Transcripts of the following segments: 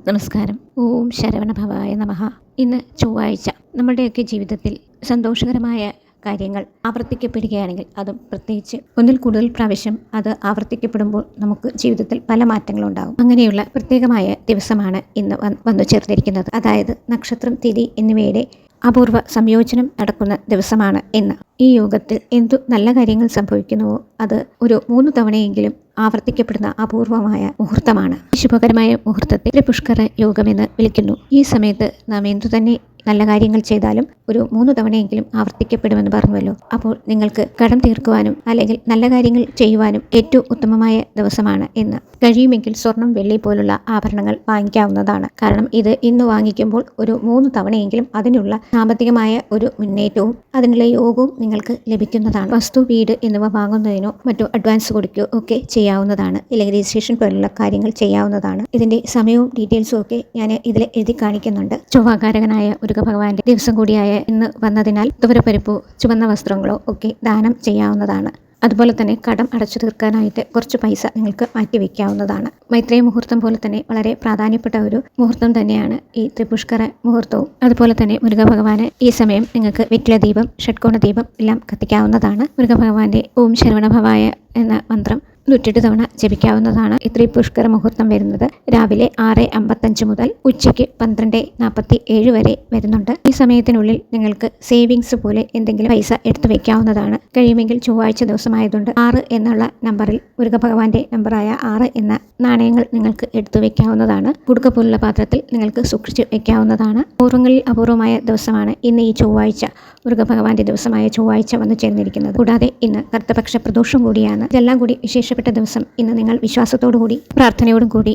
നമസ്കാരം. ഓം ശരവണഭവായ നമഃ. ഇന്ന് ചൊവ്വാഴ്ച. നമ്മുടെയൊക്കെ ജീവിതത്തിൽ സന്തോഷകരമായ കാര്യങ്ങൾ ആവർത്തിക്കപ്പെടുകയാണെങ്കിൽ, അതും പ്രത്യേകിച്ച് ഒന്നിൽ കൂടുതൽ പ്രാവശ്യം അത് ആവർത്തിക്കപ്പെടുമ്പോൾ നമുക്ക് ജീവിതത്തിൽ പല മാറ്റങ്ങളുണ്ടാകും. അങ്ങനെയുള്ള പ്രത്യേകമായ ദിവസമാണ് ഇന്ന് വന്നു ചേർന്നിരിക്കുന്നത്. അതായത് നക്ഷത്രം, തിഥി എന്നിവയുടെ അപൂർവ സംയോജനം നടക്കുന്ന ദിവസമാണ് ഇന്ന്. ഈ യോഗത്തിൽ എന്തു നല്ല കാര്യങ്ങൾ സംഭവിക്കുന്നുവോ അത് ഒരു 3 തവണയെങ്കിലും ആവർത്തിക്കപ്പെടുന്ന അപൂർവമായ മുഹൂർത്തമാണ്. ശുഭകരമായ മുഹൂർത്തത്തെ ത്രിപുഷ്കര യോഗമെന്ന് വിളിക്കുന്നു. ഈ സമയത്ത് നാം എന്തു തന്നെ നല്ല കാര്യങ്ങൾ ചെയ്താലും ഒരു 3 തവണയെങ്കിലും ആവർത്തിക്കപ്പെടുമെന്ന് പറഞ്ഞുവല്ലോ. അപ്പോൾ നിങ്ങൾക്ക് കടം തീർക്കുവാനും അല്ലെങ്കിൽ നല്ല കാര്യങ്ങൾ ചെയ്യുവാനും ഏറ്റവും ഉത്തമമായ ദിവസമാണ് ഇന്ന്. കഴിയുമെങ്കിൽ സ്വർണം, വെള്ളി പോലുള്ള ആഭരണങ്ങൾ വാങ്ങിക്കാവുന്നതാണ്. കാരണം ഇത് ഇന്ന് വാങ്ങിക്കുമ്പോൾ ഒരു 3 തവണയെങ്കിലും അതിനുള്ള സാമ്പത്തികമായ ഒരു മുന്നേറ്റവും അതിനുള്ള യോഗവും നിങ്ങൾക്ക് ലഭിക്കുന്നതാണ്. വസ്തു, വീട് എന്നിവ വാങ്ങുന്നതിനോ മറ്റോ അഡ്വാൻസ് കൊടുക്കുകയോ ഒക്കെ ചെയ്യാവുന്നതാണ്. അല്ലെങ്കിൽ രജിസ്ട്രേഷൻ പോലുള്ള കാര്യങ്ങൾ ചെയ്യാവുന്നതാണ്. ഇതിന്റെ സമയവും ഡീറ്റെയിൽസും ഒക്കെ ഞാൻ ഇതിൽ എഴുതി കാണിക്കുന്നുണ്ട്. ചൊവ്വാകാരകനായ ഭഗവാന്റെ ദിവസം കൂടിയായ ഇന്ന് വന്നതിനാൽ തുവരപ്പരിപ്പോ ചുവന്ന വസ്ത്രങ്ങളോ ഒക്കെ ദാനം ചെയ്യാവുന്നതാണ്. അതുപോലെ തന്നെ കടം അടച്ചു തീർക്കാനായിട്ട് കുറച്ച് പൈസ നിങ്ങൾക്ക് മാറ്റിവെക്കാവുന്നതാണ്. മൈത്രേയ മുഹൂർത്തം പോലെ തന്നെ വളരെ പ്രാധാന്യപ്പെട്ട ഒരു മുഹൂർത്തം തന്നെയാണ് ഈ ത്രിപുഷ്കര മുഹൂർത്തവും. അതുപോലെ തന്നെ മുരുകഭഗവാന് ഈ സമയം നിങ്ങൾക്ക് വെറ്റില ദീപം, ഷഡ്കോണ ദീപം എല്ലാം കത്തിക്കാവുന്നതാണ്. മുരുകഭഗവാന്റെ ഓം ശരവണഭവായ എന്ന മന്ത്രം 108 തവണ ജപിക്കാവുന്നതാണ്. ഇത്രയും പുഷ്കര മുഹൂർത്തം വരുന്നത് രാവിലെ 6:55 മുതൽ ഉച്ചയ്ക്ക് 12:47 വരെ വരുന്നുണ്ട്. ഈ സമയത്തിനുള്ളിൽ നിങ്ങൾക്ക് സേവിങ്സ് പോലെ എന്തെങ്കിലും പൈസ എടുത്തു വെക്കാവുന്നതാണ്. കഴിയുമെങ്കിൽ ചൊവ്വാഴ്ച ദിവസമായതുകൊണ്ട് 6 എന്നുള്ള നമ്പറിൽ മുരുകഭഗവാന്റെ നമ്പറായ 6 എന്ന നാണയങ്ങൾ നിങ്ങൾക്ക് എടുത്തു വെക്കാവുന്നതാണ്. കുടുക്ക പോലുള്ള പാത്രത്തിൽ നിങ്ങൾക്ക് സൂക്ഷിച്ച് വെക്കാവുന്നതാണ്. പൂർവ്വങ്ങളിൽ അപൂർവമായ ദിവസമാണ് ഇന്ന് ഈ ചൊവ്വാഴ്ച. മുരുകഭഗവാന്റെ ദിവസമായ ചൊവ്വാഴ്ച വന്നു ചേർന്നിരിക്കുന്നത്. കൂടാതെ ഇന്ന് കറുത്തപക്ഷ പ്രദോഷം കൂടിയാണ്. ഇതെല്ലാം കൂടി വിശേഷപ്പെട്ട ദിവസം ഇന്ന് നിങ്ങൾ വിശ്വാസത്തോടു കൂടി പ്രാർത്ഥനയോടും കൂടി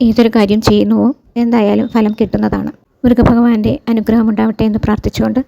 ഏതൊരു കാര്യം ചെയ്യുന്നുവോ എന്തായാലും ഫലം കിട്ടുന്നതാണ്. മുരുകഭഗവാന്റെ അനുഗ്രഹം ഉണ്ടാവട്ടെ എന്ന് പ്രാർത്ഥിച്ചുകൊണ്ട്